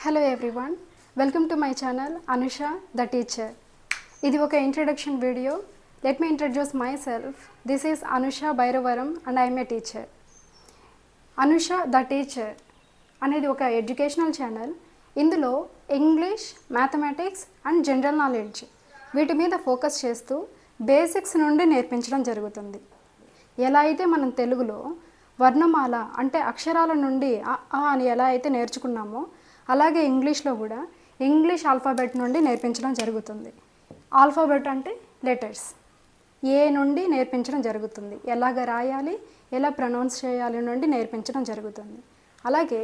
Hello everyone, welcome to my channel Anusha the teacher. This is an introduction video. Let me introduce myself. This is Anusha Bairavaram and I am a teacher. Anusha the teacher అనేది ఒక educational channel. ఇందులో English, mathematics and general knowledge వీటి మీద focus చేస్తూ basics నుండి నేర్పించడం జరుగుతుంది. ఎలా అయితే మనం తెలుగులో వర్ణమాల అంటే అక్షరాల నుండి ఆ అని ఎలా అయితే నేర్చుకున్నామో అలాగే ఇంగ్లీష్లో కూడా ఇంగ్లీష్ ఆల్ఫాబెట్ నుండి నేర్పించడం జరుగుతుంది. ఆల్ఫాబెట్ అంటే లెటర్స్, ఏ నుండి నేర్పించడం జరుగుతుంది. ఎలాగ రాయాలి, ఎలా ప్రొనౌన్స్ చేయాలి నుండి నేర్పించడం జరుగుతుంది. అలాగే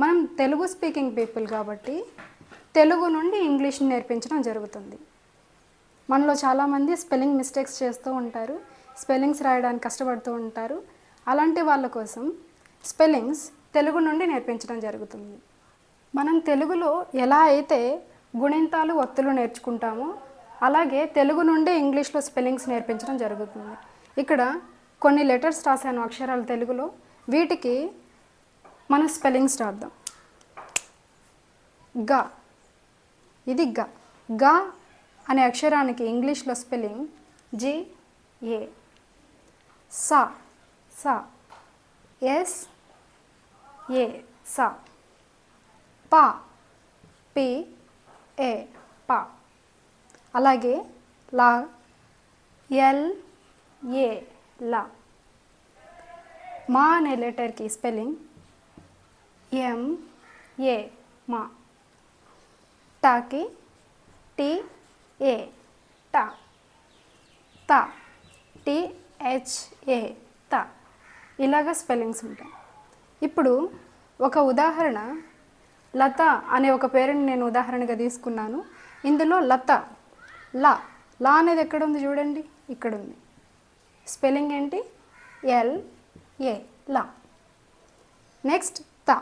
మనం తెలుగు స్పీకింగ్ పీపుల్ కాబట్టి తెలుగు నుండి ఇంగ్లీష్ని నేర్పించడం జరుగుతుంది. మనలో చాలామంది స్పెల్లింగ్ మిస్టేక్స్ చేస్తూ ఉంటారు, స్పెల్లింగ్స్ రాయడానికి కష్టపడుతూ ఉంటారు. అలాంటి వాళ్ళ కోసం స్పెల్లింగ్స్ తెలుగు నుండి నేర్పించడం జరుగుతుంది. మనం తెలుగులో ఎలా అయితే గుణింతాలు, ఒత్తులు నేర్చుకుంటామో అలాగే తెలుగు నుండి ఇంగ్లీష్లో స్పెల్లింగ్స్ నేర్పించడం జరుగుతుంది. ఇక్కడ కొన్ని లెటర్స్ రాశాను అక్షరాలు తెలుగులో, వీటికి మనం స్పెల్లింగ్స్ రాద్దాం. గ, ఇది గ. గ అనే అక్షరానికి ఇంగ్లీష్లో స్పెల్లింగ్ GA. సా, సా, SA, సా. పా, PA, పా. అలాగే లా, LA, లా. మా అనే లెటర్కి స్పెల్లింగ్ MA, మా. టాకి TA, టా. తా, THA, తా. ఇలాగ స్పెల్లింగ్స్ ఉంటాయి. ఇప్పుడు ఒక ఉదాహరణ, లత అనే ఒక పేరుని నేను ఉదాహరణగా తీసుకున్నాను. ఇందులో లత, లా. లా అనేది ఎక్కడ ఉంది చూడండి, ఇక్కడ ఉంది. స్పెల్లింగ్ ఏంటి? LA, లా. నెక్స్ట్ తా.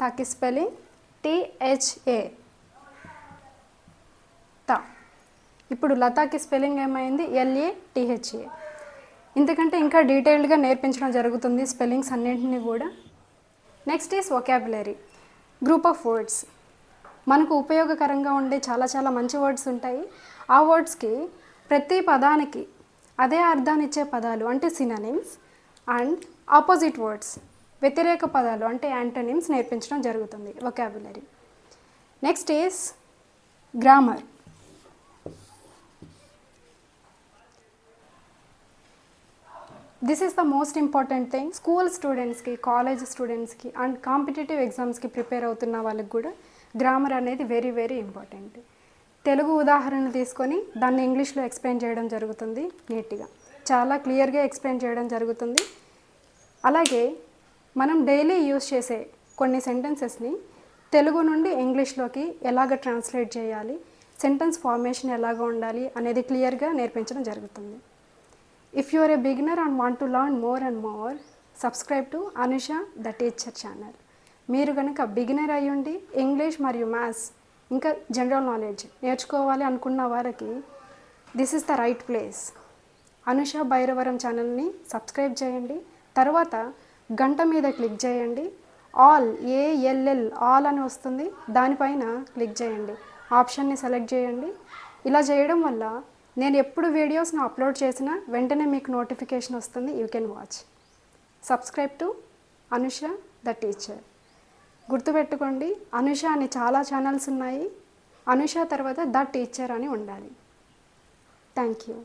తాకి స్పెల్లింగ్ THA, తా. ఇప్పుడు లతాకి స్పెల్లింగ్ ఏమైంది? LATHA. ఇంతకంటే ఇంకా డీటెయిల్డ్గా నేర్పించడం జరుగుతుంది స్పెల్లింగ్స్ అన్నింటినీ కూడా. Next is vocabulary, group of words. మనకు ఉపయోగకరంగా ఉండే చాలా మంచి వర్డ్స్ ఉంటాయి. ఆ వర్డ్స్కి ప్రతి పదానికి అదే అర్థాన్ని ఇచ్చే పదాలు అంటే సినానిమ్స్ అండ్ ఆపోజిట్ వర్డ్స్ వ్యతిరేక పదాలు అంటే యాంటోనిమ్స్ నేర్పించడం జరుగుతుంది vocabulary. Next is grammar. This is the most important thing. School స్టూడెంట్స్కి, కాలేజ్ స్టూడెంట్స్కి అండ్ కాంపిటేటివ్ ఎగ్జామ్స్కి ప్రిపేర్ అవుతున్న వాళ్ళకి కూడా గ్రామర్ అనేది వెరీ ఇంపార్టెంట్. తెలుగు ఉదాహరణలు తీసుకొని దాన్ని ఇంగ్లీష్లో ఎక్స్ప్లెయిన్ చేయడం జరుగుతుంది. నీట్గా చాలా క్లియర్గా ఎక్స్ప్లెయిన్ చేయడం జరుగుతుంది. అలాగే మనం డైలీ యూజ్ చేసే కొన్ని సెంటెన్సెస్ని తెలుగు నుండి ఇంగ్లీష్లోకి ఎలాగ ట్రాన్స్లేట్ చేయాలి, సెంటెన్స్ ఫార్మేషన్ ఎలాగ ఉండాలి అనేది క్లియర్గా నేర్పించడం జరుగుతుంది. If you are a beginner and want to learn more and more, subscribe to Anusha the teacher channel. మీరు కనుక బిగినర్ అయ్యుండి ఇంగ్లీష్ మరియు మ్యాథ్స్ ఇంకా జనరల్ నాలెడ్జ్ నేర్చుకోవాలి అనుకున్న వారికి this is the right place. Anusha Bhairavaram ఛానల్ని సబ్స్క్రైబ్ చేయండి. తర్వాత గంట మీద క్లిక్ చేయండి. ఆల్, ALL, ఆల్ అని వస్తుంది, దానిపైన క్లిక్ చేయండి. ఆప్షన్ని సెలెక్ట్ చేయండి. ఇలా చేయడం వల్ల నేను ఎప్పుడు వీడియోస్ను అప్లోడ్ చేసినా వెంటనే మీకు నోటిఫికేషన్ వస్తుంది. You can watch. Subscribe to Anusha the teacher. గుర్తుపెట్టుకోండి, అనుష అని చాలా ఛానల్స్ ఉన్నాయి. అనుష తర్వాత ద టీచర్ అని ఉండాలి. Thank you.